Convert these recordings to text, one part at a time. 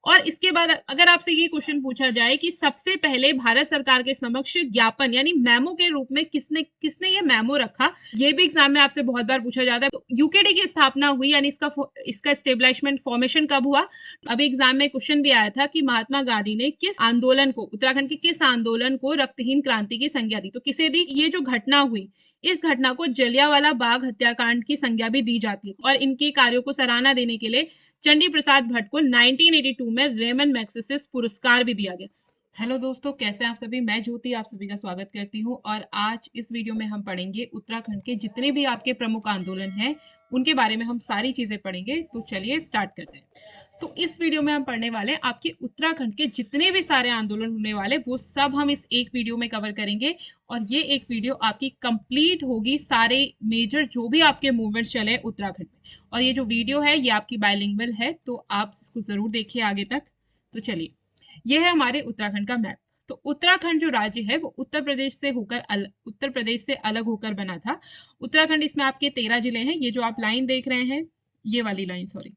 और इसके बाद अगर आपसे ये क्वेश्चन पूछा जाए कि सबसे पहले भारत सरकार के समक्ष ज्ञापन यानी मेमो के रूप में किसने किसने ये मेमो रखा, ये भी एग्जाम में आपसे बहुत बार पूछा जाता है। तो यूकेडी की स्थापना हुई यानी इसका स्टेब्लिशमेंट फॉर्मेशन कब हुआ। अभी एग्जाम में क्वेश्चन भी आया था कि महात्मा गांधी ने किस आंदोलन को, उत्तराखंड के किस आंदोलन को रक्तहीन क्रांति की संज्ञा दी, तो किसे दी। ये जो घटना हुई, इस घटना को जलियांवाला बाग हत्याकांड की संज्ञा भी दी जाती है। और इनके कार्यों को सराहना देने के लिए चंडी प्रसाद भट्ट को 1982 में रेमन मैग्सेसे पुरस्कार भी दिया गया। हेलो दोस्तों, कैसे हैं आप सभी। मैं ज्योति आप सभी का स्वागत करती हूं और आज इस वीडियो में हम पढ़ेंगे उत्तराखंड के जितने भी आपके प्रमुख आंदोलन हैं उनके बारे में हम सारी चीजें पढ़ेंगे। तो चलिए स्टार्ट करते हैं। तो इस वीडियो में हम पढ़ने वाले आपके उत्तराखंड के जितने भी सारे आंदोलन होने वाले वो सब हम इस एक वीडियो में कवर करेंगे। और ये एक वीडियो आपकी कंप्लीट होगी सारे मेजर जो भी आपके मूवमेंट्स चले उत्तराखंड में। और ये जो वीडियो है ये आपकी बाइलिंगुअल है, तो आप इसको जरूर देखिए आगे तक। तो चलिए, ये है हमारे उत्तराखंड का मैप। तो उत्तराखंड जो राज्य है वो उत्तर प्रदेश से अलग होकर बना था। उत्तराखंड, इसमें आपके 13 जिले हैं। ये जो आप लाइन देख रहे हैं, ये वाली लाइन, सॉरी,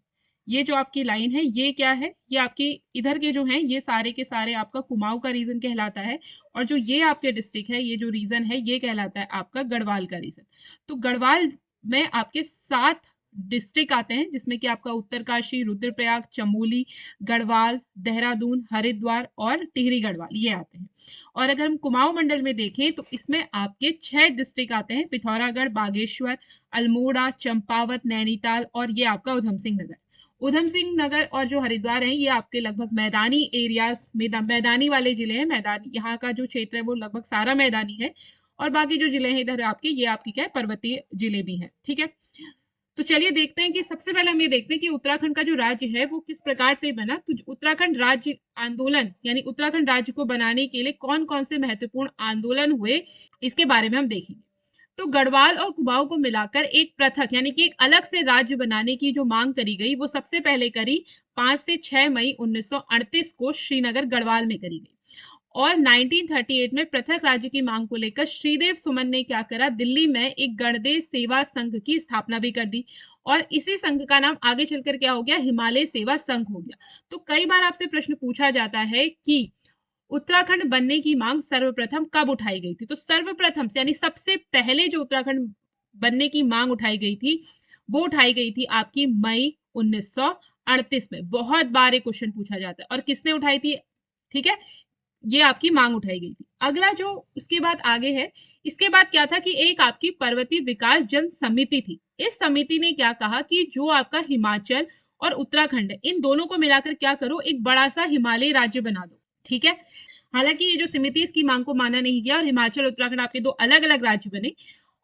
ये जो आपकी लाइन है ये क्या है, ये आपकी इधर के जो हैं ये सारे के सारे आपका कुमाऊं का रीजन कहलाता है। और जो ये आपके डिस्ट्रिक्ट है, ये जो रीजन है ये कहलाता है आपका गढ़वाल का रीजन। तो गढ़वाल में आपके 7 डिस्ट्रिक्ट आते हैं, जिसमें कि आपका उत्तरकाशी, रुद्रप्रयाग, चमोली, गढ़वाल, देहरादून, हरिद्वार और टिहरी गढ़वाल ये आते हैं। और अगर हम कुमाऊं मंडल में देखें तो इसमें आपके 6 डिस्ट्रिक्ट आते हैं, पिथौरागढ़, बागेश्वर, अल्मोड़ा, चंपावत, नैनीताल और ये आपका उधम सिंह नगर। उधम सिंह नगर और जो हरिद्वार है ये आपके लगभग मैदानी एरियाज, मैदानी वाले जिले हैं। मैदानी, यहाँ का जो क्षेत्र है वो लगभग सारा मैदानी है। और बाकी जो जिले हैं इधर आपके, ये आपकी क्या है, पर्वतीय जिले भी हैं। ठीक है, तो चलिए देखते हैं कि सबसे पहले हम ये देखते हैं कि उत्तराखंड का जो राज्य है वो किस प्रकार से बना। तो उत्तराखंड राज्य आंदोलन यानी उत्तराखंड राज्य को बनाने के लिए कौन कौन से महत्वपूर्ण आंदोलन हुए, इसके बारे में हम देखेंगे। तो गढ़वाल और कुमाऊं को मिलाकर एक पृथक यानी कि एक अलग से राज्य बनाने की जो मांग करी गई वो सबसे पहले करी 5 से 6 मई 1938 को श्रीनगर गढ़वाल में करी गई। और 1938 में पृथक राज्य की मांग को लेकर श्रीदेव सुमन ने क्या करा, दिल्ली में एक गणदेश सेवा संघ की स्थापना भी कर दी। और इसी संघ का नाम आगे चलकर क्या हो गया, हिमालय सेवा संघ हो गया। तो कई बार आपसे प्रश्न पूछा जाता है कि उत्तराखंड बनने की मांग सर्वप्रथम कब उठाई गई थी। तो सर्वप्रथम से यानी सबसे पहले जो उत्तराखंड बनने की मांग उठाई गई थी वो उठाई गई थी आपकी मई 1938 में। बहुत बार ये क्वेश्चन पूछा जाता है, और किसने उठाई थी। ठीक है, ये आपकी मांग उठाई गई थी। अगला जो उसके बाद आगे है, इसके बाद क्या था कि एक आपकी पर्वतीय विकास जन समिति थी। इस समिति ने क्या कहा कि जो आपका हिमाचल और उत्तराखंड है इन दोनों को मिलाकर क्या करो, एक बड़ा सा हिमालय राज्य बना दो। ठीक है, हालांकि ये जो समिति इसकी मांग को माना नहीं गया और हिमाचल उत्तराखंड आपके 2 अलग अलग राज्य बने।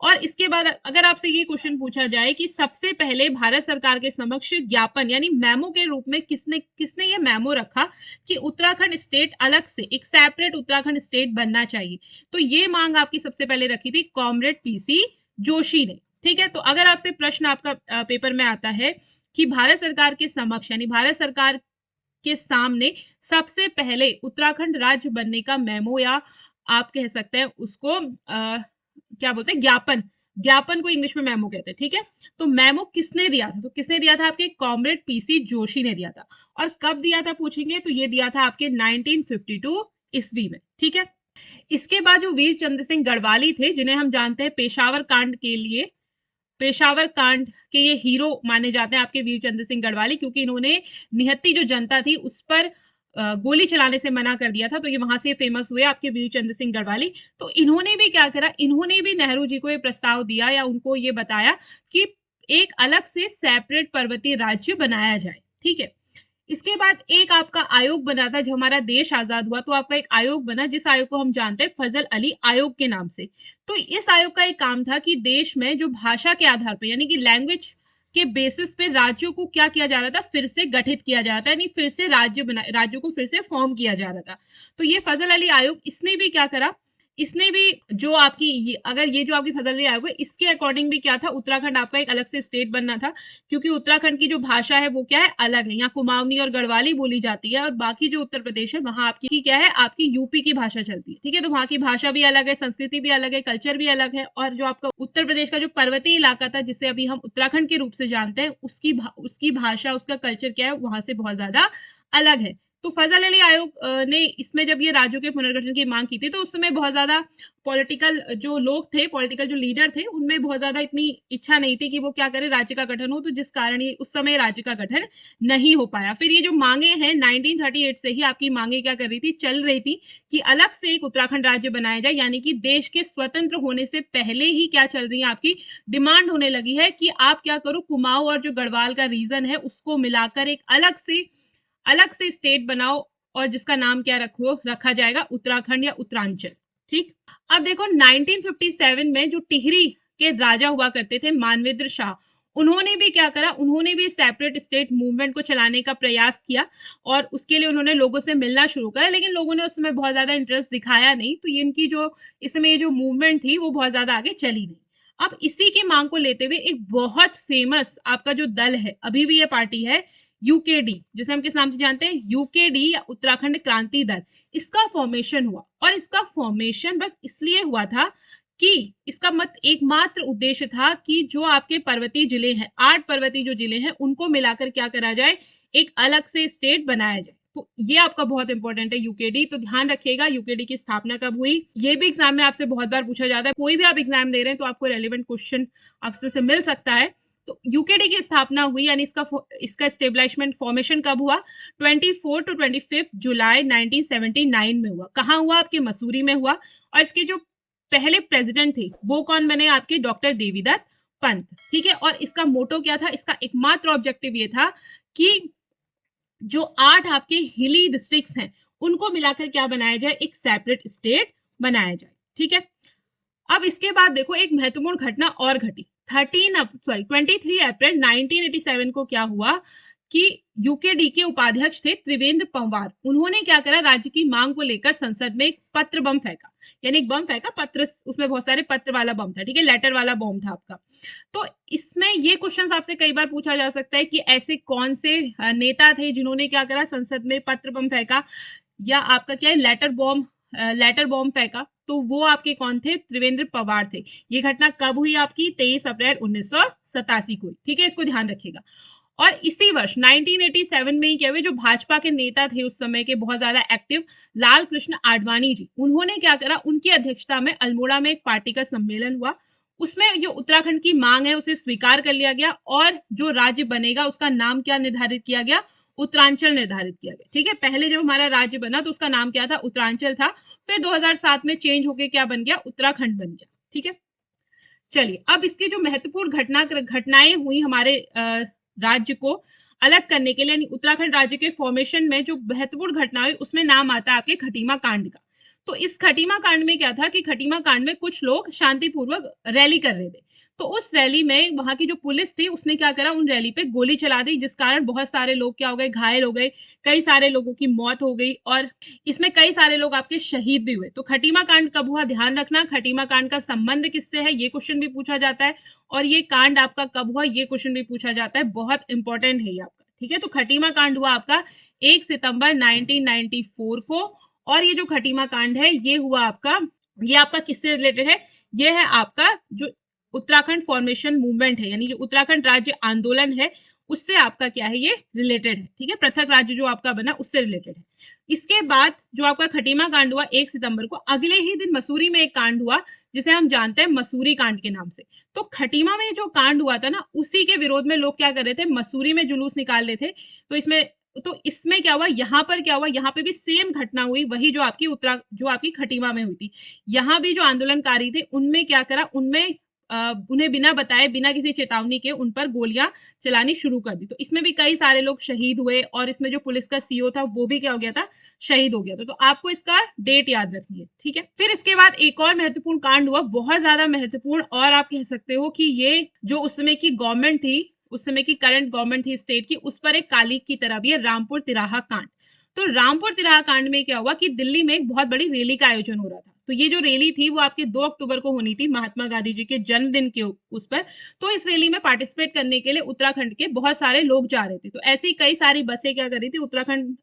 और इसके बाद अगर आपसे ये क्वेश्चन पूछा जाए कि सबसे पहले भारत सरकार के समक्ष ज्ञापन यानी मेमो के रूप में किसने किसने ये मेमो रखा कि उत्तराखंड स्टेट अलग से एक सेपरेट उत्तराखंड स्टेट बनना चाहिए, तो ये मांग आपकी सबसे पहले रखी थी कॉमरेड पीसी जोशी ने। ठीक है, तो अगर आपसे प्रश्न आपका पेपर में आता है कि भारत सरकार के समक्ष यानी भारत सरकार के सामने सबसे पहले उत्तराखंड राज्य बनने का मेमो, या आप कह सकते हैं उसको क्या बोलते हैं, ज्ञापन, ज्ञापन को इंग्लिश में मेमो कहते हैं। ठीक है, तो मेमो किसने दिया था, तो किसने दिया था, आपके कॉमरेड पीसी जोशी ने दिया था। और कब दिया था पूछेंगे, तो ये दिया था आपके 1952 ईस्वी में। ठीक है, इसके बाद जो वीर चंद्र सिंह गढ़वाली थे, जिन्हें हम जानते हैं पेशावर कांड के लिए, पेशावर कांड के ये हीरो माने जाते हैं आपके वीर चंद्र सिंह गढ़वाली, क्योंकि इन्होंने निहत्ती जो जनता थी उस पर गोली चलाने से मना कर दिया था। तो ये वहां से फेमस हुए आपके वीर चंद्र सिंह गढ़वाली। तो इन्होंने भी क्या करा, इन्होंने भी नेहरू जी को ये प्रस्ताव दिया या उनको ये बताया कि एक अलग से सेपरेट पर्वतीय राज्य बनाया जाए। ठीक है, इसके बाद एक आपका आयोग बना था, जब हमारा देश आजाद हुआ तो आपका एक आयोग बना जिस आयोग को हम जानते हैं फजल अली आयोग के नाम से। तो इस आयोग का एक काम था कि देश में जो भाषा के आधार पर यानी कि लैंग्वेज के बेसिस पे राज्यों को क्या किया जा रहा था, फिर से गठित किया जा रहा था, यानी फिर से राज्यों को फिर से फॉर्म किया जा रहा था। तो ये फजल अली आयोग, इसने भी क्या करा, इसने भी जो आपकी अगर ये जो आपकी फजल अली आयोग है इसके अकॉर्डिंग भी क्या था, उत्तराखंड आपका एक अलग से स्टेट बनना था। क्योंकि उत्तराखंड की जो भाषा है वो क्या है, अलग है। यहाँ कुमाऊनी और गढ़वाली बोली जाती है, और बाकी जो उत्तर प्रदेश है वहां आपकी क्या है, आपकी यूपी की भाषा चलती है। ठीक है, तो वहां की भाषा भी अलग है, संस्कृति भी अलग है, कल्चर भी अलग है। और जो आपका उत्तर प्रदेश का जो पर्वतीय इलाका था जिसे अभी हम उत्तराखंड के रूप से जानते हैं, उसकी भाषा, उसका कल्चर क्या है, वहां से बहुत ज्यादा अलग है। तो फजल अली आयोग ने इसमें जब ये राज्यों के पुनर्गठन की मांग की थी, तो उस समय बहुत ज्यादा पॉलिटिकल जो लोग थे, पॉलिटिकल जो लीडर थे, उनमें बहुत ज्यादा इतनी इच्छा नहीं थी कि वो क्या करे, राज्य का गठन हो, तो जिस कारण ये उस समय राज्य का गठन नहीं हो पाया। फिर ये जो मांगे हैं 1938 से ही आपकी मांगे क्या कर रही थी, चल रही थी कि अलग से एक उत्तराखंड राज्य बनाया जाए, यानी कि देश के स्वतंत्र होने से पहले ही क्या चल रही है, आपकी डिमांड होने लगी है कि आप क्या करो, कुमाऊं और जो गढ़वाल का रीजन है उसको मिलाकर एक अलग से स्टेट बनाओ, और जिसका नाम क्या रखा जाएगा, उत्तराखंड या उत्तरांचल। ठीक। अब देखो 1957 में जो टिहरी के राजा हुआ करते थे मानवेंद्र शाह, उन्होंने भी क्या करा, उन्होंने भी सेपरेट स्टेट मूवमेंट को चलाने का प्रयास किया, और उसके लिए उन्होंने लोगों से मिलना शुरू करा, लेकिन लोगों ने उस समय बहुत ज्यादा इंटरेस्ट दिखाया नहीं, तो ये इनकी जो इस समय जो मूवमेंट थी वो बहुत ज्यादा आगे चली नहीं। अब इसी की मांग को लेते हुए एक बहुत फेमस आपका जो दल है, अभी भी ये पार्टी है, यूकेडी, जिसे हम किस नाम से जानते हैं, यूकेडी या उत्तराखंड क्रांति दल, इसका फॉर्मेशन हुआ। और इसका फॉर्मेशन बस इसलिए हुआ था कि इसका मत एकमात्र उद्देश्य था कि जो आपके पर्वतीय जिले हैं, 8 पर्वतीय जो जिले हैं, उनको मिलाकर क्या करा जाए, एक अलग से स्टेट बनाया जाए। तो ये आपका बहुत इंपॉर्टेंट है यूकेडी, तो ध्यान रखिएगा यूकेडी की स्थापना कब हुई। ये भी एग्जाम में आपसे बहुत बार पूछा जाता है, कोई भी आप एग्जाम दे रहे हैं तो आपको रेलिवेंट क्वेश्चन आपसे से मिल सकता है। तो यूकेडी की स्थापना हुई, यानी इसका स्टेब्लिशमेंट फॉर्मेशन कब हुआ, 24 टू 25 जुलाई 1979 में हुआ। कहाँ हुआ, आपके मसूरी में हुआ। और इसके जो पहले प्रेसिडेंट थे वो कौन बने, आपके डॉक्टर देवीदत्त पंत। ठीक है। और इसका मोटो क्या था, इसका एकमात्र ऑब्जेक्टिव ये था कि जो 8 आपके हिली डिस्ट्रिक्ट्स हैं उनको मिलाकर क्या बनाया जाए, एक सेपरेट स्टेट बनाया जाए। ठीक है। अब इसके बाद देखो एक महत्वपूर्ण घटना और घटी। 23 अप्रैल 1987 को क्या हुआ कि यूकेडी के उपाध्यक्ष थे त्रिवेंद्र पंवार, उन्होंने क्या करा, राज्य की मांग को लेकर संसद में एक पत्र बम फेंका, यानी एक बम फेंका, पत्र, उसमें बहुत सारे पत्र वाला बम था। ठीक है, लेटर वाला बम था आपका। तो इसमें ये क्वेश्चन आपसे कई बार पूछा जा सकता है कि ऐसे कौन से नेता थे जिन्होंने क्या करा, संसद में पत्र बम फेंका, या आपका क्या है, लेटर बॉम्ब फेंका। तो वो आपके कौन थे, त्रिवेंद्र पवार थे। ये घटना कब हुई, आपकी 23 अप्रैल 1987 को। ठीक है, इसको ध्यान रखिएगा। और इसी वर्ष 1987 में ही क्या हुए, जो भाजपा के नेता थे उस समय के बहुत ज्यादा एक्टिव, लाल कृष्ण आडवाणी जी, उन्होंने क्या करा, उनकी अध्यक्षता में अल्मोड़ा में एक पार्टी का सम्मेलन हुआ। उसमें जो उत्तराखंड की मांग है उसे स्वीकार कर लिया गया, और जो राज्य बनेगा उसका नाम क्या निर्धारित किया गया, उत्तरांचल निर्धारित किया गया। ठीक है, पहले जब हमारा राज्य बना तो उसका नाम क्या था, उत्तरांचल था। फिर 2007 में चेंज होके क्या बन गया, उत्तराखंड बन गया। ठीक है। चलिए, अब इसके जो महत्वपूर्ण घटनाएं हुई हमारे राज्य को अलग करने के लिए, यानी उत्तराखंड राज्य के फॉर्मेशन में जो महत्वपूर्ण घटना हुई उसमें नाम आता है आपके खटीमा कांड का। तो इस खटीमा कांड में क्या था कि खटीमा कांड में कुछ लोग शांतिपूर्वक रैली कर रहे थे, तो उस रैली में वहां की जो पुलिस थी उसने क्या करा, उन रैली पे गोली चला दी, जिस कारण बहुत सारे लोग क्या हो गए, घायल हो गए, कई सारे लोगों की मौत हो गई, और इसमें कई सारे लोग आपके शहीद भी हुए। तो खटीमा कांड कब हुआ, ध्यान रखना, खटीमा कांड का संबंध किससे है, ये क्वेश्चन भी पूछा जाता है, और ये कांड आपका कब हुआ, ये क्वेश्चन भी पूछा जाता है, बहुत इंपॉर्टेंट है ये आपका। ठीक है, तो खटीमा कांड हुआ आपका 1 सितंबर 1994 को। और ये जो खटीमा कांड है ये हुआ आपका, ये आपका किससे रिलेटेड है, ये है आपका जो उत्तराखंड फॉर्मेशन मूवमेंट है, यानी जो उत्तराखंड राज्य आंदोलन है उससे आपका क्या है, ये रिलेटेड है। ठीक है, पृथक राज्य जो आपका बना उससे रिलेटेड है। इसके बाद जो आपका खटीमा कांड हुआ 1 सितंबर को, अगले ही दिन मसूरी में एक कांड हुआ जिसे हम जानते हैं मसूरी कांड के नाम से। तो खटीमा में जो कांड हुआ था ना, उसी के विरोध में लोग क्या कर रहे थे, मसूरी में जुलूस निकाल रहे थे। तो इसमें क्या हुआ, यहाँ पर क्या हुआ, यहाँ पे भी सेम घटना हुई, वही जो आपकी खटीमा में हुई थी। यहाँ भी जो आंदोलनकारी थे उनमें क्या करा, उन्हें बिना बताए, बिना किसी चेतावनी के उन पर गोलियां चलानी शुरू कर दी। तो इसमें भी कई सारे लोग शहीद हुए, और इसमें जो पुलिस का सीओ था वो भी क्या हो गया था, शहीद हो गया था। तो आपको इसका डेट याद रखनी है। ठीक है, फिर इसके बाद एक और महत्वपूर्ण कांड हुआ, बहुत ज्यादा महत्वपूर्ण, और आप कह सकते हो कि ये जो उस समय की गवर्नमेंट थी, उस समय की करंट गवर्नमेंट थी स्टेट की, उस पर एक कालिक की तरह भी है, रामपुर तिराहा कांड। तो रामपुर तिराहा कांड में क्या हुआ कि दिल्ली में एक बहुत बड़ी रैली का आयोजन हो रहा था। तो ये जो रैली थी वो आपके 2 अक्टूबर को होनी थी, महात्मा गांधी जी के जन्मदिन के उस पर। तो इस रैली में पार्टिसिपेट करने के लिए उत्तराखंड के बहुत सारे लोग जा रहे थे। तो ऐसी कई सारी बसें क्या कर रही थी, उत्तराखंड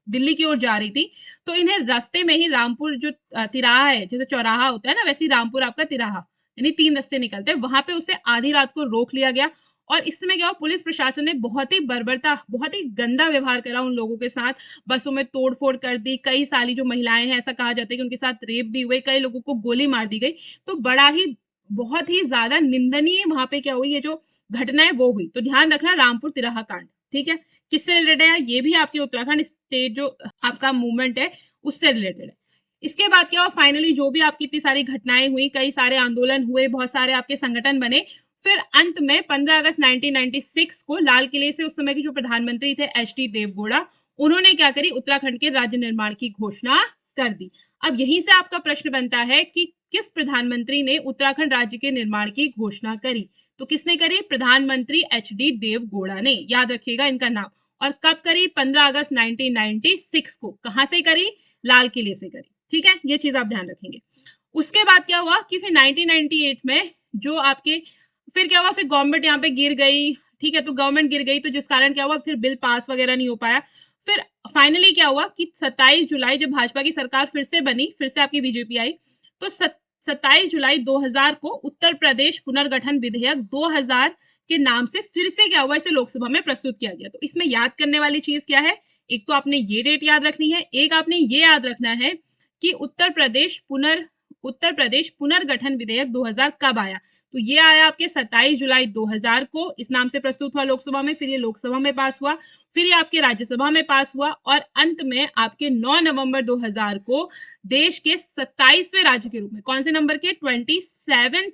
दिल्ली की ओर जा रही थी। तो इन्हें रास्ते में ही रामपुर जो तिराहा है, जैसे चौराहा होता है ना, वैसे रामपुर आपका तिराहा, यानी 3 रास्ते निकलते हैं, वहां पे उसे आधी रात को रोक लिया गया, और इस समय क्या हुआ, पुलिस प्रशासन ने बहुत ही बर्बरता, बहुत ही गंदा व्यवहार करा उन लोगों के साथ, बसों में तोड़फोड़ कर दी, कई सारी जो महिलाएं हैं ऐसा कहा जाता है कि उनके साथ रेप भी हुए, कई लोगों को गोली मार दी गई। तो बड़ा ही, बहुत ही ज्यादा निंदनीय वहां पे क्या हुई, ये जो घटना है वो हुई। तो ध्यान रखना, रामपुर तिराहा कांड, ठीक है, किससे रिलेटेड है, ये भी आपके उत्तराखंड स्टेट जो आपका मूवमेंट है उससे रिलेटेड है। इसके बाद क्या हुआ, फाइनली जो भी आपकी इतनी सारी घटनाएं हुई, कई सारे आंदोलन हुए, बहुत सारे आपके संगठन बने, फिर अंत में 15 अगस्त 1996 को लाल किले से उस समय की जो प्रधानमंत्री थे एच.डी. देवगौड़ा, उन्होंने क्या करी, उत्तराखंड के राज्य निर्माण की घोषणा कर दी। अब यहीं से आपका प्रश्न बनता है कि किस प्रधानमंत्री ने उत्तराखंड राज्य के निर्माण की घोषणा करी? तो किसने करी? प्रधानमंत्री एच.डी. देवगौड़ा ने, याद रखिएगा इनका नाम। और कब करी? 15 अगस्त 1996 को। कहां से करी? लाल किले से करी, ठीक है, ये चीज आप ध्यान रखेंगे। उसके बाद क्या हुआ कि फिर 1998 में जो आपके, फिर क्या हुआ, फिर गवर्नमेंट यहाँ पे गिर गई, ठीक है, तो गवर्नमेंट गिर गई, तो जिस कारण क्या हुआ, फिर बिल पास वगैरह नहीं हो पाया। फिर फाइनली क्या हुआ कि 27 जुलाई जब भाजपा की सरकार फिर से बनी, फिर से आपकी बीजेपी आई, तो 27 जुलाई 2000 को उत्तर प्रदेश पुनर्गठन विधेयक 2000 के नाम से फिर से क्या हुआ, इसे लोकसभा में प्रस्तुत किया गया। तो इसमें याद करने वाली चीज क्या है, एक तो आपने ये डेट याद रखनी है, एक आपने ये याद रखना है कि उत्तर प्रदेश पुनर्गठन विधेयक 2000 कब आया। तो ये आया आपके 27 जुलाई 2000 को, इस नाम से प्रस्तुत हुआ लोकसभा में, फिर ये लोकसभा में पास हुआ, फिर ये आपके राज्यसभा में पास हुआ, और अंत में आपके 9 नवंबर 2000 को देश के 27वें राज्य के रूप में, कौन से नंबर के, 27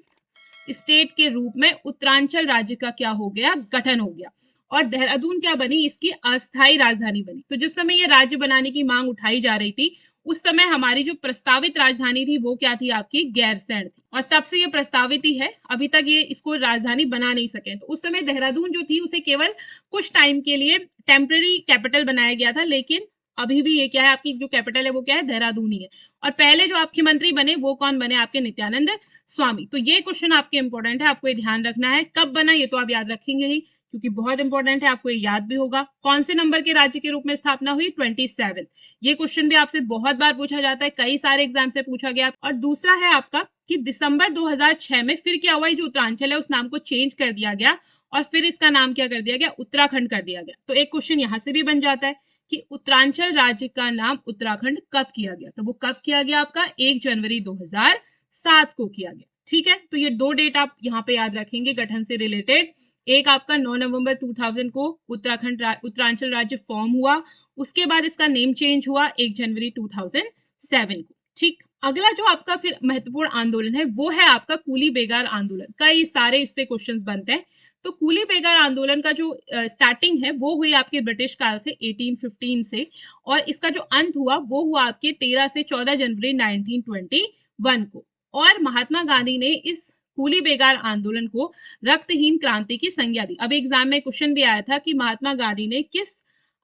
स्टेट के रूप में उत्तरांचल राज्य का क्या हो गया, गठन हो गया। और देहरादून क्या बनी, इसकी अस्थायी राजधानी बनी। तो जिस समय ये राज्य बनाने की मांग उठाई जा रही थी, उस समय हमारी जो प्रस्तावित राजधानी थी वो क्या थी, आपकी गैरसैंण थी, और तब से ये प्रस्तावित ही है, अभी तक ये इसको राजधानी बना नहीं सके। तो उस समय देहरादून जो थी उसे केवल कुछ टाइम के लिए टेम्पररी कैपिटल बनाया गया था, लेकिन अभी भी ये क्या है, आपकी जो कैपिटल है वो क्या है, देहरादून ही है। और पहले जो मुख्यमंत्री बने वो कौन बने, आपके नित्यानंद स्वामी। तो ये क्वेश्चन आपके इंपॉर्टेंट है, आपको ये ध्यान रखना है, कब बना ये तो आप याद रखेंगे ही, क्योंकि बहुत इंपॉर्टेंट है, आपको ये याद भी होगा। कौन से नंबर के राज्य के रूप में स्थापना हुई, 27। ये क्वेश्चन भी आपसे बहुत बार पूछा जाता है, कई सारे एग्जाम से पूछा गया। और दूसरा है आपका कि दिसंबर 2006 में फिर क्या हुआ, जो उत्तरांचल है उस नाम को चेंज कर दिया गया, और फिर इसका नाम क्या कर दिया गया, उत्तराखंड कर दिया गया। तो एक क्वेश्चन यहां से भी बन जाता है कि उत्तरांचल राज्य का नाम उत्तराखंड कब किया गया। तो वो कब किया गया, आपका 1 जनवरी 2007 को किया गया, ठीक है। तो ये दो डेट आप यहाँ पे याद रखेंगे गठन से रिलेटेड। एक आपका 9 नवंबर 2000 को उत्तरांचल राज्य फॉर्म हुआ, उसके बाद इसका नेम चेंज हुआ 1 जनवरी 2007 को, ठीक। अगला जो आपका फिर महत्वपूर्ण आंदोलन है वो है आपका कूली बेगार आंदोलन। कई सारे इससे क्वेश्चंस बनते हैं। तो कूली बेगार आंदोलन का जो स्टार्टिंग है वो हुई आपके ब्रिटिश काल से 1815 से, और इसका जो अंत हुआ वो हुआ आपके 13 से 14 जनवरी 1921 को। और महात्मा गांधी ने इस कूली बेगार आंदोलन को रक्तहीन क्रांति की संज्ञा दी। अब एग्जाम में क्वेश्चन भी आया था कि महात्मा गांधी ने किस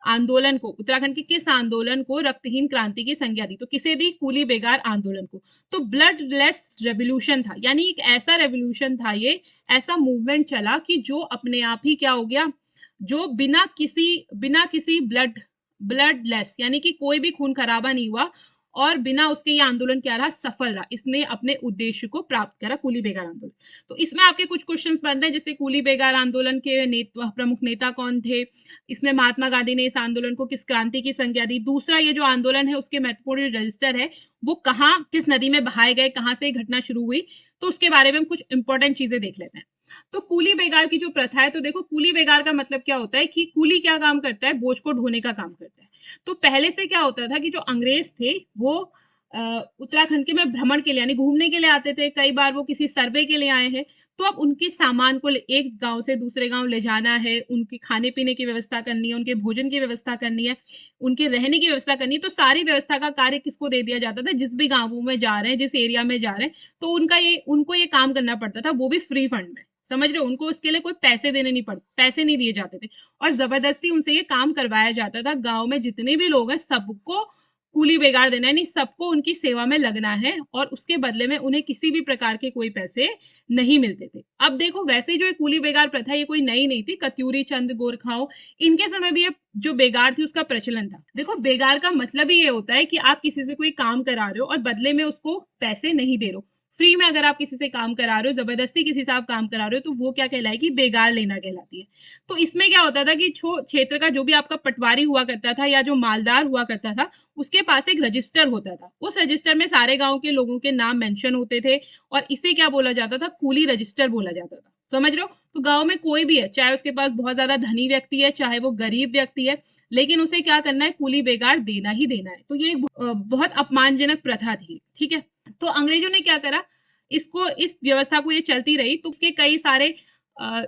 आंदोलन को, उत्तराखंड के किस आंदोलन को रक्तहीन क्रांति की संज्ञा दी, तो किसे दी, कूली बेगार आंदोलन को। तो ब्लडलेस रेवोल्यूशन था, यानी एक ऐसा रेवोल्यूशन था, ये ऐसा मूवमेंट चला कि जो अपने आप ही क्या हो गया, जो बिना किसी ब्लडलेस यानी कि कोई भी खून खराबा नहीं हुआ, और बिना उसके ये आंदोलन क्या रहा, सफल रहा, इसने अपने उद्देश्य को प्राप्त करा, कूली बेगार आंदोलन। तो इसमें आपके कुछ क्वेश्चंस बनते हैं, जैसे कूली बेगार आंदोलन के प्रमुख नेता कौन थे, इसमें महात्मा गांधी ने इस आंदोलन को किस क्रांति की संज्ञा दी, दूसरा ये जो आंदोलन है उसके महत्वपूर्ण रजिस्टर है वो कहाँ, किस नदी में बहाए गए, कहाँ से घटना शुरू हुई, तो उसके बारे में हम कुछ इंपॉर्टेंट चीजें देख लेते हैं। तो कूली बेगार की जो प्रथा है, तो देखो कूली बेगार का मतलब क्या होता है कि कूली क्या काम करता है, बोझ को ढोने का काम करता है। तो पहले से क्या होता था कि जो अंग्रेज थे वो उत्तराखंड के में भ्रमण के लिए यानी घूमने के लिए आते थे, कई बार वो किसी सर्वे के लिए आए हैं, तो अब उनके सामान को एक गांव से दूसरे गांव ले जाना है, उनके खाने पीने की व्यवस्था करनी है, उनके भोजन की व्यवस्था करनी है, उनके रहने की व्यवस्था करनी है। तो सारी व्यवस्था का कार्य किसको दे दिया जाता था, जिस भी गांवों में जा रहे हैं, जिस एरिया में जा रहे हैं, तो उनको ये काम करना पड़ता था, वो भी फ्री फंड में, समझ रहे हो, उनको उसके लिए कोई पैसे नहीं दिए जाते थे, और जबरदस्ती उनसे ये काम करवाया जाता था। गांव में जितने भी लोग हैं सबको कूली बेगार देना है, यानी सबको उनकी सेवा में लगना है, और उसके बदले में उन्हें किसी भी प्रकार के कोई पैसे नहीं मिलते थे। अब देखो वैसे जो कूली बेगार प्रथा ये कोई नई नहीं थी, कत्यूरी चंद गोरखाओं इनके समय भी ये जो बेगार थी उसका प्रचलन था। देखो बेगार का मतलब ही ये होता है कि आप किसी से कोई काम करा रहे हो और बदले में उसको पैसे नहीं दे रहे हो, फ्री में अगर आप किसी से काम करा रहे हो, जबरदस्ती किसी से आप काम करा रहे हो, तो वो क्या कहलाएगी, बेगार लेना कहलाती है। तो इसमें क्या होता था कि क्षेत्र का जो भी आपका पटवारी हुआ करता था या जो मालदार हुआ करता था, उसके पास एक रजिस्टर होता था। उस रजिस्टर में सारे गांव के लोगों के नाम मेंशन होते थे और इसे क्या बोला जाता था, कूली रजिस्टर बोला जाता था। समझ रहे हो? तो गांव में कोई भी है, चाहे उसके पास बहुत ज्यादा धनी व्यक्ति है, चाहे वो गरीब व्यक्ति है, लेकिन उसे क्या करना है, कूली बेगार देना ही देना है। तो ये एक बहुत अपमानजनक प्रथा थी। ठीक है, तो अंग्रेजों ने क्या करा, इसको, इस व्यवस्था को, ये चलती रही तो उसके कई सारे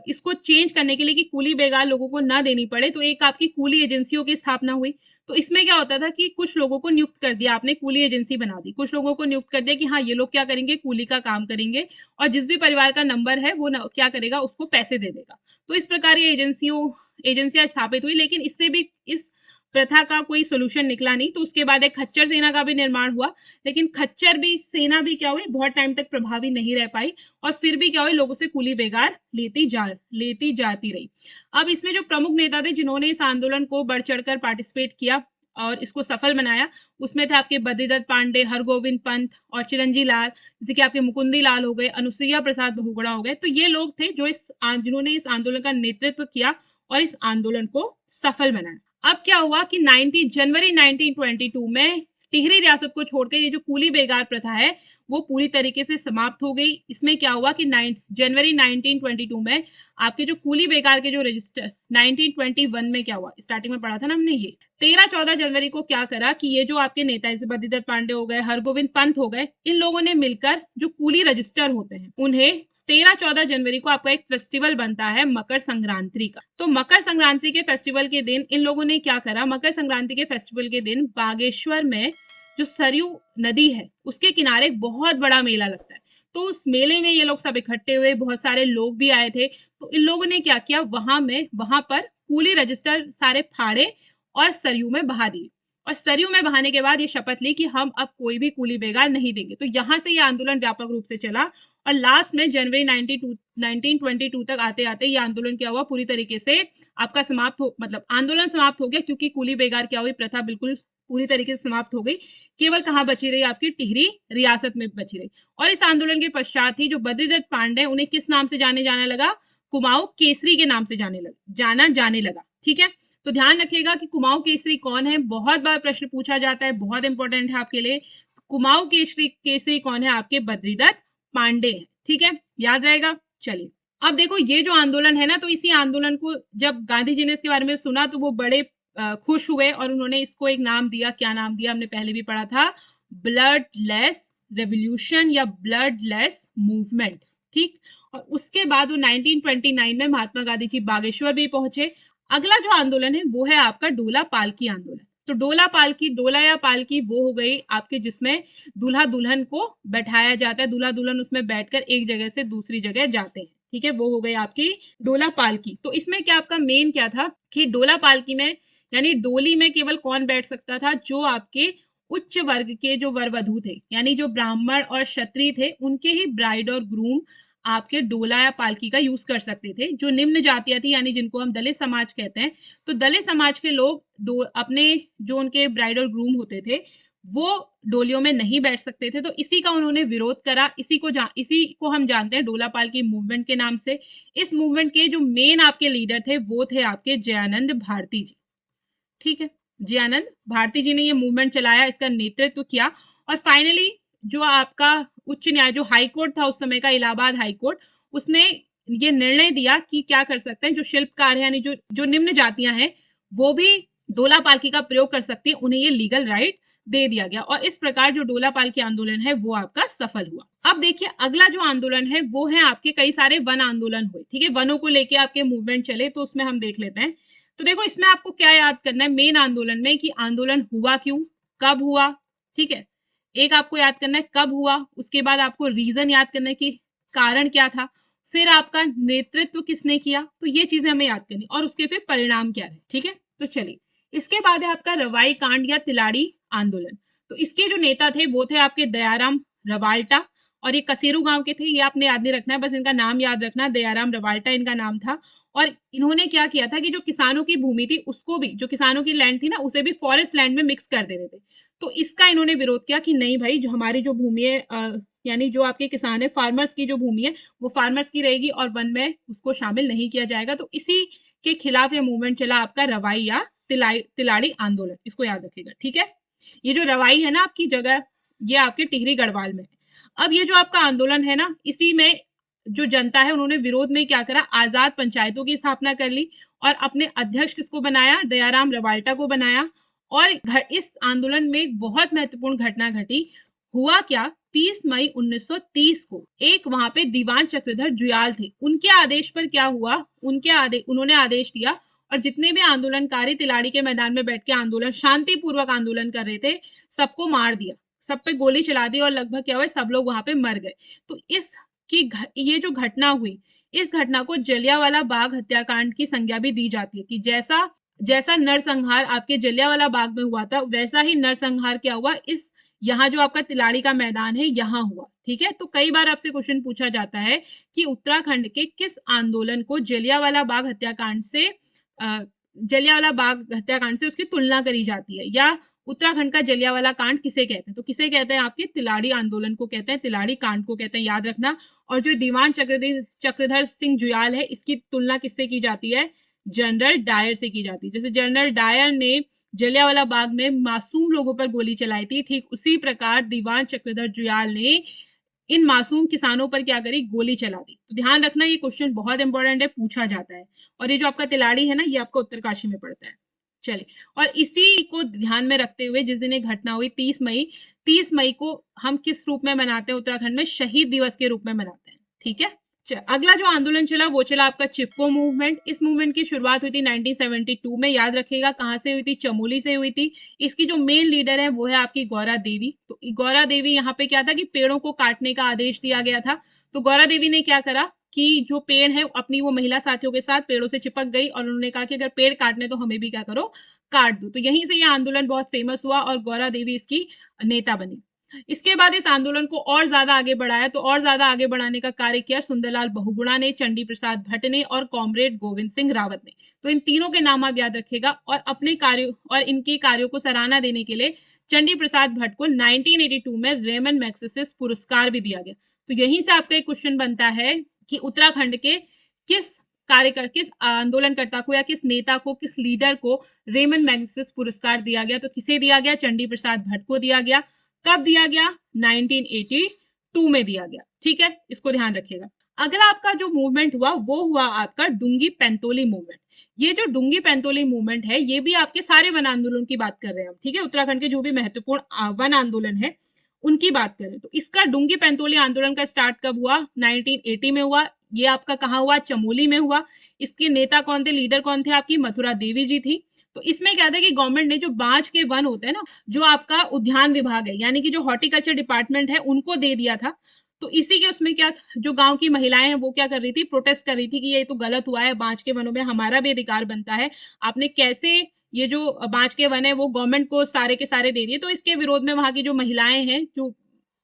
इसको चेंज करने के लिए कि कूली बेगार लोगों को ना देनी पड़े, तो एक आपकी कूली एजेंसियों की स्थापना हुई। तो इसमें क्या होता था कि कुछ लोगों को नियुक्त कर दिया आपने, कूली एजेंसी बना दी, कुछ लोगों को नियुक्त कर दिया कि हाँ ये लोग क्या करेंगे, कूली का काम करेंगे और जिस भी परिवार का नंबर है वो क्या करेगा, उसको पैसे दे देगा। तो इस प्रकार ये एजेंसियां स्थापित हुई, लेकिन इससे भी इस प्रथा का कोई सोल्यूशन निकला नहीं। तो उसके बाद एक खच्चर सेना का भी निर्माण हुआ, लेकिन खच्चर भी सेना भी क्या हुई, बहुत टाइम तक प्रभावी नहीं रह पाई और फिर भी क्या हुई, लोगों से कूली बेगार लेती जाती रही। अब इसमें जो प्रमुख नेता थे जिन्होंने इस आंदोलन को बढ़ चढ़कर पार्टिसिपेट किया और इसको सफल बनाया, उसमें थे आपके बद्रीदत्त पांडे, हरगोविंद पंत और चिरंजी लाल, जैसे कि आपके मुकुंदी लाल हो गए, अनुसुईया प्रसाद बहुगुणा हो गए। तो ये लोग थे जो जिन्होंने इस आंदोलन का नेतृत्व किया और इस आंदोलन को सफल बनाया। अब क्या हुआ कि 19 जनवरी 1922 में टिहरी रियासत को छोड़कर ये जो कूली बेगार प्रथा है वो पूरी तरीके से समाप्त हो गई। इसमें क्या हुआ कि जनवरी 1922 में आपके जो कूली बेगार के जो रजिस्टर, 1921 में क्या हुआ, स्टार्टिंग में पढ़ा था ना हमने, ये 13-14 जनवरी को क्या करा कि ये जो आपके नेता जैसे बद्रीदत्त पांडे हो गए, हरगोविंद पंत हो गए, इन लोगों ने मिलकर जो कूली रजिस्टर होते हैं उन्हें 13-14 जनवरी को आपका एक फेस्टिवल बनता है मकर संक्रांति का। तो मकर संक्रांति के फेस्टिवल के दिन इन लोगों ने क्या करा, मकर संक्रांति के फेस्टिवल के दिन बागेश्वर में जो सरयू नदी है उसके किनारे बहुत बड़ा मेला लगता है। तो उस मेले में ये लोग सब इकट्ठे हुए, बहुत सारे लोग भी आए थे। तो इन लोगों ने क्या किया, वहां पर कूली रजिस्टर सारे फाड़े और सरयू में बहा दिए और सरयू में बहाने के बाद ये शपथ ली कि हम अब कोई भी कूली बेगार नहीं देंगे। तो यहाँ से ये आंदोलन व्यापक रूप से चला और लास्ट में जनवरी 1922 तक आते आते ये आंदोलन क्या हुआ, पूरी तरीके से आपका समाप्त हो, मतलब आंदोलन समाप्त हो गया, क्योंकि कूली बेगार क्या हुई, प्रथा बिल्कुल पूरी तरीके से समाप्त हो गई। केवल कहाँ बची रही, आपकी टिहरी रियासत में बची रही। और इस आंदोलन के पश्चात ही जो बद्रीदत्त पांडे, उन्हें किस नाम से जाने लगा, कुमाऊं केसरी के नाम से जाना जाने लगा। ठीक है, तो ध्यान रखिएगा कि कुमाऊं केसरी कौन है, बहुत बार प्रश्न पूछा जाता है, बहुत इंपॉर्टेंट है आपके लिए। कुमाऊं केसरी कौन है, आपके बद्रीदत्त पांडे हैं। ठीक है, याद रहेगा। चलिए अब देखो, ये जो आंदोलन है ना, तो इसी आंदोलन को जब गांधी जी ने इसके बारे में सुना तो वो बड़े खुश हुए और उन्होंने इसको एक नाम दिया। क्या नाम दिया, हमने पहले भी पढ़ा था, ब्लडलेस रेवोल्यूशन या ब्लडलेस मूवमेंट। ठीक, और उसके बाद वो 1929 में महात्मा गांधी जी बागेश्वर भी पहुंचे। अगला जो आंदोलन है वो है आपका डोला पालकी आंदोलन। तो डोला या पालकी वो हो गई आपके जिसमें दूल्हा दुल्हन को बैठाया जाता है, दूल्हा दुल्हन उसमें बैठकर एक जगह से दूसरी जगह जाते हैं। ठीक है, वो हो गई आपकी डोला पालकी। तो इसमें क्या आपका मेन क्या था कि डोला पालकी में यानी डोली में केवल कौन बैठ सकता था, जो आपके उच्च वर्ग के जो वर वधू थे, यानी जो ब्राह्मण और क्षत्रिय थे, उनके ही ब्राइड और ग्रूम आपके डोला या पालकी का यूज कर सकते थे। जो निम्न जातियां थी, यानी जिनको हम दलित समाज कहते हैं, तो दलित समाज के लोग अपने जो उनके ब्राइड और ग्रूम होते थे वो डोलियों में नहीं बैठ सकते थे। तो इसी का उन्होंने विरोध करा। इसी को हम जानते हैं डोला पालकी मूवमेंट के नाम से। इस मूवमेंट के जो मेन आपके लीडर थे वो थे आपके जयानंद भारती जी। ठीक है, जयानंद भारती जी ने ये मूवमेंट चलाया, इसका नेतृत्व किया और फाइनली जो आपका उच्च न्याय, जो हाई कोर्ट था उस समय का, इलाहाबाद हाई कोर्ट, उसने ये निर्णय दिया कि क्या कर सकते हैं, जो शिल्पकार है यानी जो निम्न जातियां हैं वो भी डोला पालकी का प्रयोग कर सकती है, उन्हें ये लीगल राइट दे दिया गया और इस प्रकार जो डोला पालकी आंदोलन है वो आपका सफल हुआ। अब देखिए अगला जो आंदोलन है वो है आपके, कई सारे वन आंदोलन हुए। ठीक है, वनों को लेके आपके मूवमेंट चले, तो उसमें हम देख लेते हैं। तो देखो इसमें आपको क्या याद करना है मेन आंदोलन में, कि आंदोलन हुआ क्यों, कब हुआ। ठीक है, एक आपको याद करना है कब हुआ, उसके बाद आपको रीजन याद करना है कि कारण क्या था, फिर आपका नेतृत्व किसने किया, तो ये चीजें हमें याद करनी और उसके फिर परिणाम क्या रहे। ठीक है, तो चलिए इसके बाद है आपका रवाई कांड या तिलाड़ी आंदोलन। तो इसके जो नेता थे वो थे आपके दयाराम रवाल्टा और ये कसेरू गांव के थे। ये आपने याद नहीं रखना है, बस इनका नाम याद रखना, दयाराम रवाल्टा इनका नाम था। और इन्होंने क्या किया था कि जो किसानों की भूमि थी उसको भी, जो किसानों की लैंड थी ना, उसे भी फॉरेस्ट लैंड में मिक्स कर दे रहे थे। तो इसका इन्होंने विरोध किया कि नहीं भाई, जो हमारी जो भूमि है यानी जो आपके किसान है, फार्मर्स की जो भूमि है वो फार्मर्स की रहेगी और वन में उसको शामिल नहीं किया जाएगा। तो इसी के खिलाफ ये मूवमेंट चला आपका रवाई या तिलाड़ी आंदोलन, इसको याद रखिएगा, ठीक है। ये जो रवाई है ना आपकी जगह, ये आपके टिहरी गढ़वाल में है। अब ये जो आपका आंदोलन है ना, इसी में जो जनता है उन्होंने विरोध में क्या करा, आजाद पंचायतों की स्थापना कर ली और अपने अध्यक्ष किसको बनाया, दयाराम रवाल्टा को बनाया। और इस आंदोलन में एक बहुत महत्वपूर्ण घटना घटी। हुआ क्या, 30 मई 1930 को एक वहां पे दीवान चक्रधर जुयाल थे, उनके आदेश पर क्या हुआ, उन्होंने आदेश दिया और जितने भी आंदोलनकारी तिलाड़ी के मैदान में बैठ के आंदोलन, शांतिपूर्वक आंदोलन कर रहे थे, सबको मार दिया, सब पे गोली चला दी और लगभग क्या हुआ, सब लोग वहां पे मर गए। तो ये जो घटना हुई, इस घटना को जलियांवाला बाग हत्याकांड की संज्ञा भी दी जाती है कि जैसा जैसा नरसंहार आपके जलियांवाला बाग में हुआ था, वैसा ही नरसंहार क्या हुआ, इस यहाँ जो आपका तिलाड़ी का मैदान है यहाँ हुआ, ठीक है। तो कई बार आपसे क्वेश्चन पूछा जाता है कि उत्तराखंड के किस आंदोलन को जलियांवाला बाग हत्याकांड से उसकी तुलना करी जाती है, या उत्तराखंड का जलियांवाला कांड किसे कहते हैं, तो किसे कहते हैं, आपके तिलाड़ी आंदोलन को कहते हैं, तिलाड़ी कांड को कहते हैं, याद रखना। और जो दीवान चक्रधर सिंह जुयाल है, इसकी तुलना किससे की जाती है, जनरल डायर से की जाती है। जैसे जनरल डायर ने जलियांवाला बाग में मासूम लोगों पर गोली चलाई थी, ठीक उसी प्रकार दीवान चक्रधर जुयाल ने इन मासूम किसानों पर क्या करी, गोली चला दी। तो ध्यान रखना, ये क्वेश्चन बहुत इंपॉर्टेंट है, पूछा जाता है। और ये जो आपका तिलाड़ी है ना, ये आपका उत्तरकाशी में पड़ता है। चलिए, और इसी को ध्यान में रखते हुए जिस दिन ये घटना हुई 30 मई को हम किस रूप में मनाते हैं उत्तराखंड में, शहीद दिवस के रूप में मनाते हैं, ठीक है। अगला जो आंदोलन चला वो चला आपका चिपको मूवमेंट। इस मूवमेंट की शुरुआत हुई थी 1972 में, याद रखिएगा कहां से हुई थी, चमोली से हुई थी। इसकी जो मेन लीडर है वो है आपकी गौरा देवी। तो गौरा देवी यहाँ पे क्या था कि पेड़ों को काटने का आदेश दिया गया था। तो गौरा देवी ने क्या करा कि जो पेड़ है अपनी वो महिला साथियों के साथ पेड़ों से चिपक गई और उन्होंने कहा कि अगर पेड़ काटने तो हमें भी क्या करो, काट दो। तो यहीं से ये आंदोलन बहुत फेमस हुआ और गौरा देवी इसकी नेता बनी। इसके बाद इस आंदोलन को और ज्यादा आगे बढ़ाया, तो और ज्यादा आगे बढ़ाने का कार्य किया सुंदरलाल बहुगुणा ने, चंडी प्रसाद भट्ट ने और कॉमरेड गोविंद सिंह रावत ने। तो इन तीनों के नाम आप याद रखिएगा और अपने कार्यों और इनके कार्यों को सराहना देने के लिए चंडी प्रसाद भट्ट को 1982 में रेमन मैग्सेसे पुरस्कार भी दिया गया। तो यहीं से आपका एक क्वेश्चन बनता है कि उत्तराखंड के किस आंदोलनकर्ता को या किस नेता को, किस लीडर को रेमन मैग्सेसे पुरस्कार दिया गया, तो किसे दिया गया, चंडी प्रसाद भट्ट को दिया गया। कब दिया गया, 1982 में दिया गया, ठीक है, इसको ध्यान रखिएगा। अगला आपका जो मूवमेंट हुआ वो हुआ आपका डुंगी पेंतोली मूवमेंट। ये जो डुंगी पेंतोली मूवमेंट है, ये भी आपके सारे वन आंदोलन की बात कर रहे हैं हम, ठीक है, उत्तराखंड के जो भी महत्वपूर्ण वन आंदोलन है उनकी बात करें। तो इसका डुंगी पेंतोली आंदोलन का स्टार्ट कब हुआ, 1980 में हुआ। ये आपका कहाँ हुआ, चमोली में हुआ। इसके नेता कौन थे, लीडर कौन थे, आपकी मथुरा देवी जी थी। तो इसमें क्या था कि गवर्नमेंट ने जो बांज के वन होते हैं ना, जो आपका उद्यान विभाग है यानी कि जो हॉर्टिकल्चर डिपार्टमेंट है, उनको दे दिया था। तो इसी के उसमें क्या, जो गांव की महिलाएं हैं वो क्या कर रही थी, प्रोटेस्ट कर रही थी कि ये तो गलत हुआ है, बांज के वनों में हमारा भी अधिकार बनता है, आपने कैसे ये जो बांज के वन है वो गवर्नमेंट को सारे के सारे दे दिए। तो इसके विरोध में वहां की जो महिलाएं हैं, जो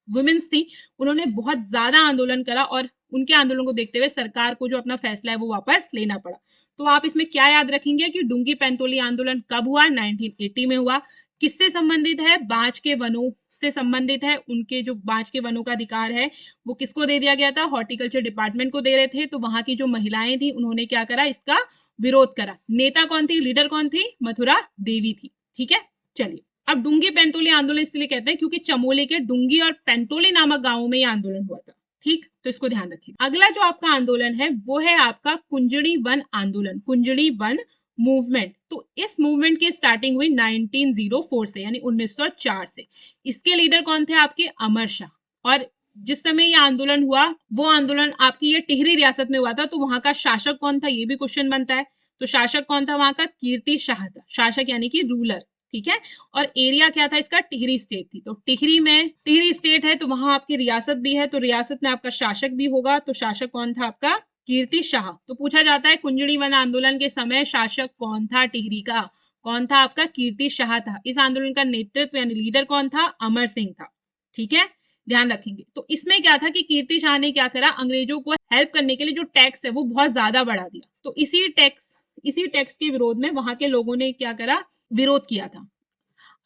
वुमेन्स थी, उन्होंने बहुत ज्यादा आंदोलन करा और उनके आंदोलन को देखते हुए सरकार को जो अपना फैसला है वो वापस लेना पड़ा। तो आप इसमें क्या याद रखेंगे कि डुंगी पेंतोली आंदोलन कब हुआ, 1980 में हुआ। किससे संबंधित है, बांज के वनों से संबंधित है। उनके जो बांज के वनों का अधिकार है वो किसको दे दिया गया था, हॉर्टिकल्चर डिपार्टमेंट को दे रहे थे। तो वहां की जो महिलाएं थी उन्होंने क्या करा, इसका विरोध करा। नेता कौन थी, लीडर कौन थी, मथुरा देवी थी, ठीक है। चलिए, अब डुंगी पेंतोली आंदोलन इसलिए कहते हैं क्योंकि चमोली के डुंगी और पेंतोली नामक गांवों में यह आंदोलन हुआ था, ठीक। तो इसको ध्यान रखिए। अगला जो आपका आंदोलन है वो है आपका कुंजड़ी वन आंदोलन, कुंजड़ी वन मूवमेंट। तो इस मूवमेंट की स्टार्टिंग हुई 1904 से यानी 1904 से। इसके लीडर कौन थे, आपके अमर शाह। और जिस समय ये आंदोलन हुआ वो आंदोलन आपकी ये टिहरी रियासत में हुआ था। तो वहां का शासक कौन था, ये भी क्वेश्चन बनता है। तो शासक कौन था वहां का, कीर्ति शाह था, शासक यानी कि रूलर, ठीक है। और एरिया क्या था इसका, टिहरी स्टेट थी। तो टिहरी स्टेट है तो वहां आपकी रियासत भी है, तो रियासत में आपका शासक भी होगा। तो शासक कौन था आपका, कीर्ति शाह। तो पूछा जाता है कुंजड़ी वन आंदोलन के समय शासक कौन था टिहरी का, कौन था आपका, कीर्ति शाह था। इस आंदोलन का नेतृत्व यानी लीडर कौन था, अमर सिंह था, ठीक है, ध्यान रखेंगे। तो इसमें क्या था कि कीर्ति शाह ने क्या करा, अंग्रेजों को हेल्प करने के लिए जो टैक्स है वो बहुत ज्यादा बढ़ा दिया। तो इसी टैक्स के विरोध में वहां के लोगों ने क्या करा, विरोध किया था।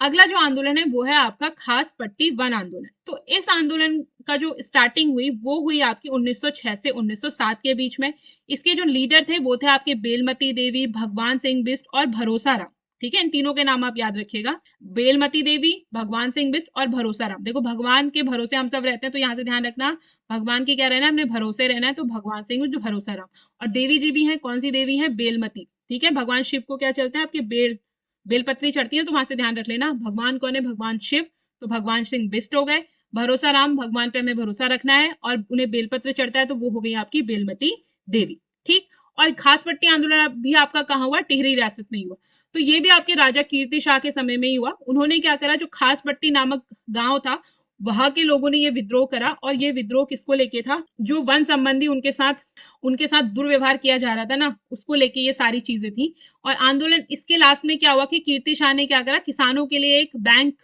अगला जो आंदोलन है वो है आपका खास पट्टी वन आंदोलन। तो इस आंदोलन का जो स्टार्टिंग हुई वो हुई आपकी 1906 से 1907 के बीच में। इसके जो लीडर थे वो थे आपके बेलमती देवी, भगवान सिंह बिष्ट और भरोसा राम। ठीक है, इन तीनों के नाम आप याद रखिएगा, बेलमती देवी, भगवान सिंह बिष्ट और भरोसा राम। देखो भगवान के भरोसे हम सब रहते हैं, तो यहाँ से ध्यान रखना भगवान के क्या रहना है, हमने भरोसे रहना है, तो भगवान सिंह जो भरोसा राम। और देवी जी भी हैं, कौन सी देवी है, बेलमती। ठीक है, भगवान शिव को क्या चलते हैं आपके बेलपत्री चढ़ती है, तो वहां से ध्यान रख लेना भगवान कौन है, भगवान शिव, तो भगवान सिंह बिष्ट हो गए। भरोसा राम, भगवान पे हमें भरोसा रखना है और उन्हें बेलपत्र चढ़ता है, तो वो हो गई आपकी बेलमती देवी। ठीक, और खास पट्टी आंदोलन भी आपका कहाँ हुआ, टिहरी रियासत में ही हुआ। तो ये भी आपके राजा कीर्ति शाह के समय में ही हुआ। उन्होंने क्या करा, जो खास पट्टी नामक गांव था वहां के लोगों ने ये विद्रोह करा, और ये विद्रोह किसको लेके था, जो वन संबंधी उनके साथ दुर्व्यवहार किया जा रहा था ना, उसको लेके ये सारी चीजें थी। और आंदोलन इसके लास्ट में क्या हुआ कि कीर्ति शाह ने क्या करा, किसानों के लिए एक बैंक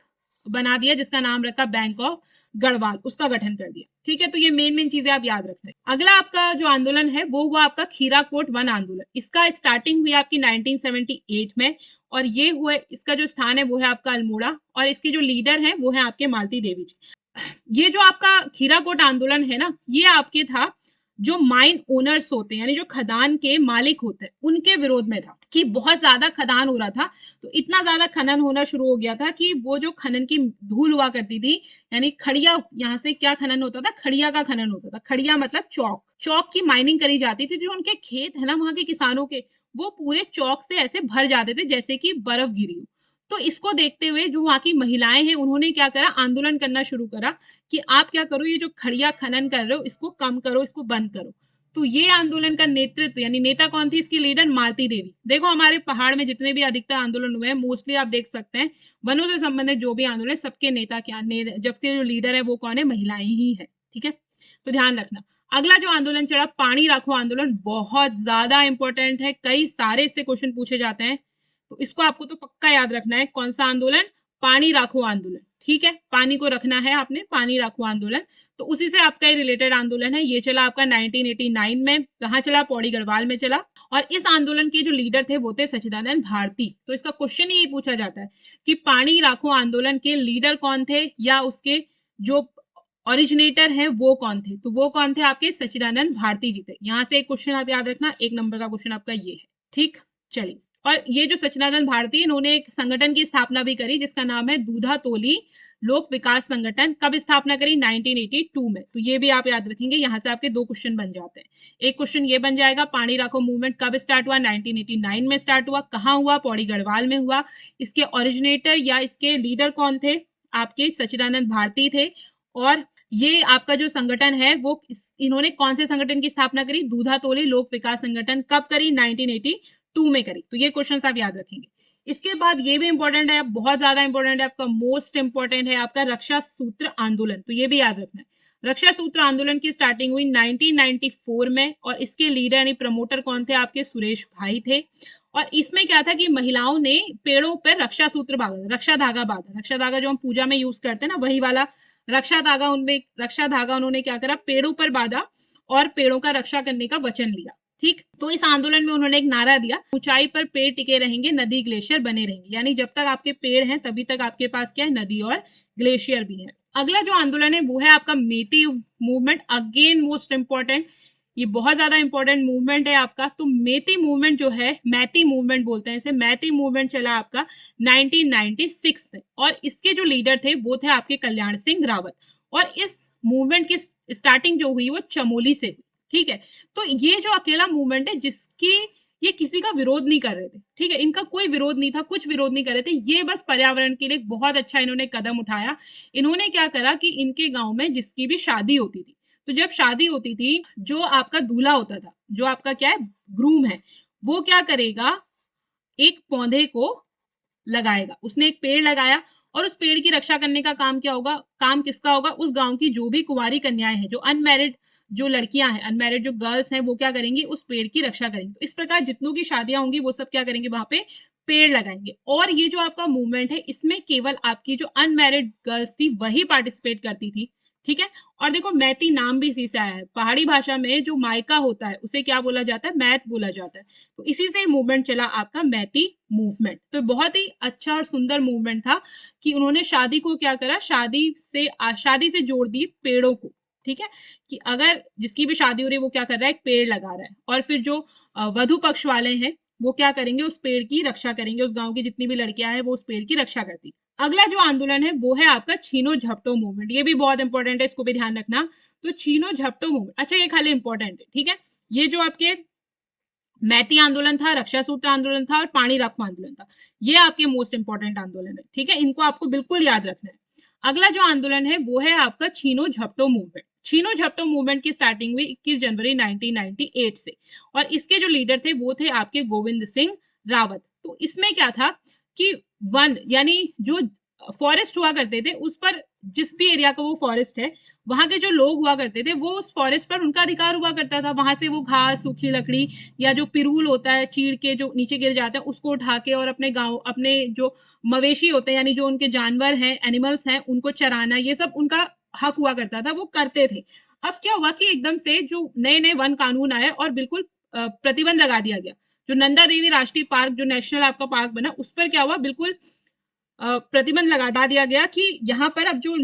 बना दिया जिसका नाम रखा बैंक ऑफ गढ़वाल, उसका गठन कर दिया। ठीक है, तो ये मेन चीजें आप याद रखना है। अगला आपका जो आंदोलन है वो हुआ आपका खीराकोट वन आंदोलन। इसका स्टार्टिंग हुई आपकी 1978 में, और ये हुआ, इसका जो स्थान है वो है आपका अल्मोड़ा, और इसके जो लीडर हैं वो है आपके मालती देवी जी। ये जो आपका खीराकोट आंदोलन है ना, ये आपके था जो माइन ओनर्स होते हैं, यानी जो खदान के मालिक होते हैं, उनके विरोध में था कि बहुत ज्यादा खदान हो रहा था। तो इतना ज्यादा खनन होना शुरू हो गया था कि वो जो खनन की धूल हुआ करती थी, यानी खड़िया, यहाँ से क्या खनन होता था, खड़िया का खनन होता था। खड़िया मतलब चौक की माइनिंग करी जाती थी। जो उनके खेत है ना वहां के किसानों के, वो पूरे चौक से ऐसे भर जाते थे जैसे कि बर्फ गिरी हो। तो इसको देखते हुए जो वहां की महिलाएं हैं उन्होंने क्या करा, आंदोलन करना शुरू करा कि आप क्या करो, ये जो खड़िया खनन कर रहे हो इसको कम करो, इसको बंद करो। तो ये आंदोलन का नेतृत्व, यानी नेता कौन थी, इसकी लीडर मालती देवी। देखो हमारे पहाड़ में जितने भी अधिकतर आंदोलन हुए हैं, मोस्टली आप देख सकते हैं वनों से संबंधित जो भी आंदोलन, सबके नेता क्या, जबकि जो लीडर है वो कौन है, महिलाएं ही है। ठीक है, तो ध्यान रखना। अगला जो आंदोलन चला, पानी राखो आंदोलन, बहुत ज्यादा इंपॉर्टेंट है, कई सारे इससे क्वेश्चन पूछे जाते हैं, तो इसको आपको तो पक्का याद रखना है। कौन सा आंदोलन, पानी राखो आंदोलन। ठीक है, पानी को रखना है आपने, पानी राखो आंदोलन। तो उसी से आपका ये रिलेटेड आंदोलन है। ये चला आपका 1989 में, कहाँ चला, पौड़ी गढ़वाल में चला। और इस आंदोलन के जो लीडर थे वो थे सच्चिदानंद भारती। तो इसका क्वेश्चन यही पूछा जाता है कि पानी राखो आंदोलन के लीडर कौन थे, या उसके जो ओरिजिनेटर हैं वो कौन थे। तो वो कौन थे, आपके सच्चिदानंद भारती जी थे। यहाँ से एक क्वेश्चन आप याद रखना, एक नंबर का क्वेश्चन आपका ये है। ठीक, चलिए। और ये जो सच्चिदानंद भारती, इन्होंने एक संगठन की स्थापना भी करी जिसका नाम है दूधा तोली लोक विकास संगठन। कब स्थापना करी, 1982 में। तो ये भी आप याद रखेंगे, यहाँ से आपके दो क्वेश्चन बन जाते हैं। एक क्वेश्चन ये बन जाएगा, पानी राखो मूवमेंट कब स्टार्ट हुआ, 1989 में स्टार्ट हुआ, कहाँ हुआ, पौड़ी गढ़वाल में हुआ। इसके ओरिजिनेटर या इसके लीडर कौन थे, आपके सच्चिदानंद भारती थे। और ये आपका जो संगठन है वो इन्होंने कौन से संगठन की स्थापना करी, दूधा तोली लोक विकास संगठन, कब करी, 1982 में करी। तो ये क्वेश्चन आप याद रखेंगे। इसके बाद ये भी इंपॉर्टेंट है, बहुत ज्यादा इंपॉर्टेंट है, आपका मोस्ट इंपॉर्टेंट है आपका रक्षा सूत्र आंदोलन। तो ये भी याद रखना है। रक्षा सूत्र आंदोलन की स्टार्टिंग हुई 1994 में, और इसके लीडर यानी प्रमोटर कौन थे, आपके सुरेश भाई थे। और इसमें क्या था कि महिलाओं ने पेड़ों पर रक्षा सूत्र बांधा, रक्षा धागा बांधा। रक्षा धागा जो हम पूजा में यूज करते हैं ना, वही वाला रक्षा धागा उन्होंने क्या करा, पेड़ों पर बांधा और पेड़ों का रक्षा करने का वचन लिया। ठीक, तो इस आंदोलन में उन्होंने एक नारा दिया, ऊंचाई पर पेड़ टिके रहेंगे, नदी ग्लेशियर बने रहेंगे। यानी जब तक आपके पेड़ हैं तभी तक आपके पास क्या है, नदी और ग्लेशियर भी है। अगला जो आंदोलन है वो है आपका मेती मूवमेंट। अगेन मोस्ट इंपॉर्टेंट, ये बहुत ज्यादा इंपॉर्टेंट मूवमेंट है आपका। तो मेती मूवमेंट जो है, मैती मूवमेंट बोलते हैं इसे, मैती मूवमेंट चला आपका 1996 में, और इसके जो लीडर थे वो थे आपके कल्याण सिंह रावत। और इस मूवमेंट की स्टार्टिंग जो हुई वो चमोली से हुई। ठीक है, तो ये जो अकेला मूवमेंट है जिसकी ये किसी का विरोध नहीं कर रहे थे। ठीक है, इनका कोई विरोध नहीं था, कुछ विरोध नहीं कर रहे थे, ये बस पर्यावरण के लिए बहुत अच्छा इन्होंने कदम उठाया। इन्होंने क्या करा कि इनके गांव में जिसकी भी शादी होती थी, तो जब शादी होती थी, जो आपका दूल्हा होता था, जो आपका क्या है, ग्रूम है, वो क्या करेगा, एक पौधे को लगाएगा। उसने एक पेड़ लगाया, और उस पेड़ की रक्षा करने का काम क्या होगा, काम किसका होगा, उस गांव की जो भी कुंवारी कन्याएं हैं, जो अनमैरिड जो लड़कियां हैं, अनमैरिड जो गर्ल्स हैं, वो क्या करेंगी, उस पेड़ की रक्षा करेंगी। तो इस प्रकार जितनों की शादियां होंगी वो सब क्या करेंगे, वहां पे पेड़ लगाएंगे। और ये जो आपका मूवमेंट है, इसमें केवल आपकी जो अनमैरिड गर्ल्स थी वही पार्टिसिपेट करती थी। ठीक है। और देखो मैती नाम भी इसी से आया है, पहाड़ी भाषा में जो मायका होता है उसे क्या बोला जाता है, मैत बोला जाता है। तो इसी से मूवमेंट चला आपका मैती मूवमेंट। तो बहुत ही अच्छा और सुंदर मूवमेंट था कि उन्होंने शादी को क्या करा, शादी से जोड़ दी पेड़ों को। ठीक है, कि अगर जिसकी भी शादी हो रही है वो क्या कर रहा है, एक पेड़ लगा रहा है, और फिर जो वधु पक्ष वाले हैं वो क्या करेंगे, उस पेड़ की रक्षा करेंगे, उस गांव की जितनी भी लड़कियां हैं वो उस पेड़ की रक्षा करती। अगला जो आंदोलन है वो है आपका छीनो झपटो मूवमेंट। ये भी बहुत इंपॉर्टेंट है, इसको भी ध्यान रखना। तो छीनो झपटो मूवमेंट, अच्छा ये खाली इंपॉर्टेंट है, ठीक है। ये जो आपके मैती आंदोलन था, रक्षा सूत्र आंदोलन था और पानी रखो आंदोलन था, ये आपके मोस्ट इंपॉर्टेंट आंदोलन है, ठीक है, इनको आपको बिल्कुल याद रखना है। अगला जो आंदोलन है वो है आपका छीनो झपटो मूवमेंट। छीनो झपटो मूवमेंट की स्टार्टिंग हुई 21 जनवरी 1998 से, और इसके जो लीडर थे वो थे आपके गोविंद सिंह रावत। तो इसमें क्या था कि वन यानी जो फॉरेस्ट हुआ करते थे उस पर, जिस भी एरिया का वो फॉरेस्ट है, वहां के जो लोग हुआ करते थे वो उस फॉरेस्ट पर उनका अधिकार हुआ करता था। वहां से वो घास, सूखी लकड़ी या जो पिरूल होता है चीड़ के जो नीचे गिर जाता है उसको उठा के और अपने गांव, अपने जो मवेशी होते हैं यानी जो उनके जानवर हैं, एनिमल्स हैं, उनको चराना, ये सब उनका हक हुआ करता था, वो करते थे। अब क्या हुआ कि एकदम से जो नए नए वन कानून आए और बिल्कुल प्रतिबंध लगा दिया गया। जो नंदा देवी राष्ट्रीय पार्क, जो नेशनल आपका पार्क बना, उस पर क्या हुआ, बिल्कुल प्रतिबंध लगा दिया गया कि यहाँ पर अब जो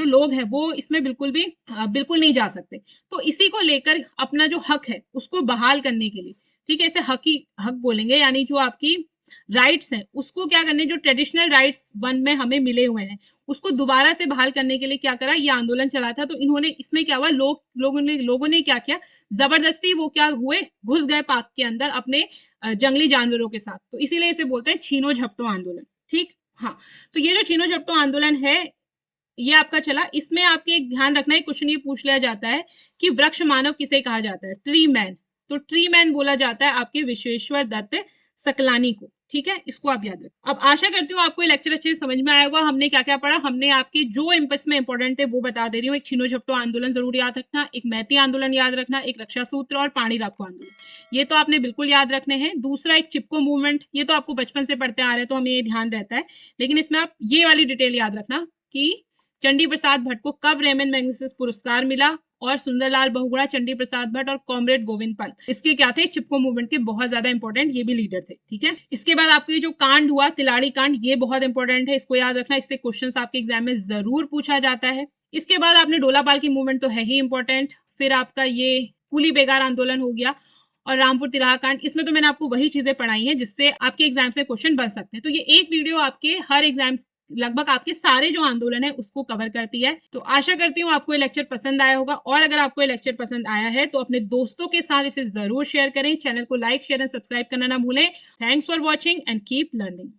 लोग हैं वो इसमें बिल्कुल भी बिल्कुल नहीं जा सकते। तो इसी को लेकर अपना जो हक है उसको बहाल करने के लिए, ठीक है, इसे हक बोलेंगे, यानी जो आपकी राइट्स हैं उसको क्या करने, जो ट्रेडिशनल राइट्स वन में हमें मिले हुए हैं उसको दोबारा से बहाल करने के लिए क्या करा, ये आंदोलन चला था। तो इन्होंने, इसमें क्या हुआ, लोगों ने क्या किया, जबरदस्ती वो क्या हुए, घुस गए पार्क के अंदर अपने जंगली जानवरों के साथ। तो इसीलिए इसे बोलते हैं छीनो झपटो आंदोलन। ठीक, हाँ। तो ये जो छीनो झपटो आंदोलन है ये आपका चला। इसमें आपके एक ध्यान रखना है, क्वेश्चन ये पूछ लिया जाता है कि वृक्ष मानव किसे कहा जाता है, ट्री मैन। तो ट्री मैन बोला जाता है आपके विश्वेश्वर दत्त सकलानी को, ठीक है, इसको आप याद रखें। अब आशा करती हूँ आपको ये लेक्चर अच्छे से समझ में आया होगा। हमने क्या क्या पढ़ा, हमने आपके जो इसमें इंपॉर्टेंट है वो बता दे रही हूँ। एक छीनो झपटो आंदोलन जरूर याद रखना, एक मैती आंदोलन याद रखना, एक रक्षा सूत्र और पानी रखो आंदोलन, ये तो आपने बिल्कुल याद रखने हैं। दूसरा एक चिपको मूवमेंट, ये तो आपको बचपन से पढ़ते आ रहे हैं तो हमें ये ध्यान रहता है, लेकिन इसमें आप ये वाली डिटेल याद रखना कि चंडी प्रसाद भट्ट को कब रेमन मैग्सेसे पुरस्कार मिला, और सुंदरलाल बहुगुणा, चंडी प्रसाद भट्ट और कॉमरेड गोविंद पंत इसके क्या थे, चिपको मूवमेंट के बहुत ज्यादा इंपॉर्टेंट ये भी लीडर थे। ठीक है, इसके बाद आपको ये जो कांड हुआ तिलाड़ी कांड, ये बहुत इंपॉर्टेंट है, इसको याद रखना, इससे क्वेश्चन आपके एग्जाम में जरूर पूछा जाता है। इसके बाद आपने डोलापाल की मूवमेंट तो है ही इंपॉर्टेंट, फिर आपका ये कुली बेगार आंदोलन हो गया, और रामपुर तिराहा कांड, इसमें तो मैंने आपको वही चीजें पढ़ाई हैं जिससे आपके एग्जाम से क्वेश्चन बन सकते हैं। तो ये एक वीडियो आपके हर एग्जाम, लगभग आपके सारे जो आंदोलन है उसको कवर करती है। तो आशा करती हूँ आपको ये लेक्चर पसंद आया होगा, और अगर आपको ये लेक्चर पसंद आया है तो अपने दोस्तों के साथ इसे जरूर शेयर करें। चैनल को लाइक, शेयर एंड सब्सक्राइब करना ना भूलें। Thanks for watching and keep learning.